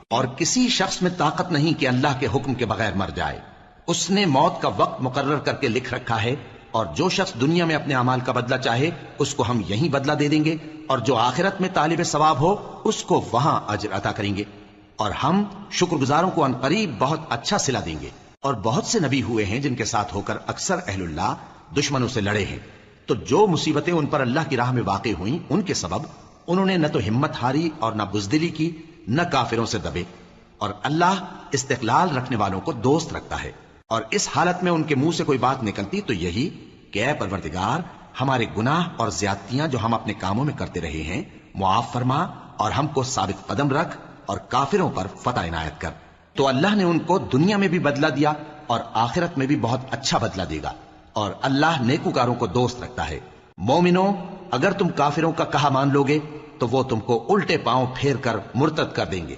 اور کسی شخص میں طاقت نہیں کہ اللہ کے حکم کے بغیر مر جائے. اس نے موت کا وقت مقرر کر کے لکھ رکھا ہے، اور جو شخص دنیا میں اپنے اعمال کا بدلہ چاہے اس کو ہم یہیں بدلہ دے دیں گے، اور جو آخرت میں طالب ثواب ہو اس کو وہاں اجر عطا کریں گے، اور ہم شکر گزاروں کو عنقریب بہت اچھا صلہ دیں گے. اور بہت سے نبی ہوئے ہیں جن کے ساتھ ہو کر اکثر اہل اللہ دشمنوں سے لڑے ہیں، تو جو مصیبتیں ان پر اللہ کی راہ میں واقع ہوئیں ان کے سبب انہوں نے نہ تو ہمت ہاری اور نہ بزدلی کی، نہ کافروں سے دبے. اور اللہ استقلال رکھنے والوں کو دوست رکھتا ہے. اور اس حالت میں ان کے منہ سے کوئی بات نکلتی تو یہی کہ اے پروردگار، ہمارے گناہ اور زیادتیاں جو ہم اپنے کاموں میں کرتے رہے ہیں معاف فرما، اور ہم کو ثابت قدم رکھ اور کافروں پر فتح عنایت کر. تو اللہ نے ان کو دنیا میں بھی بدلہ دیا اور آخرت میں بھی بہت اچھا بدلہ دے گا، اور اللہ نیکوکاروں کو دوست رکھتا ہے. مومنو، اگر تم کافروں کا کہا مان لوگے تو وہ تم کو الٹے پاؤں پھیر کر مرتد کر دیں گے.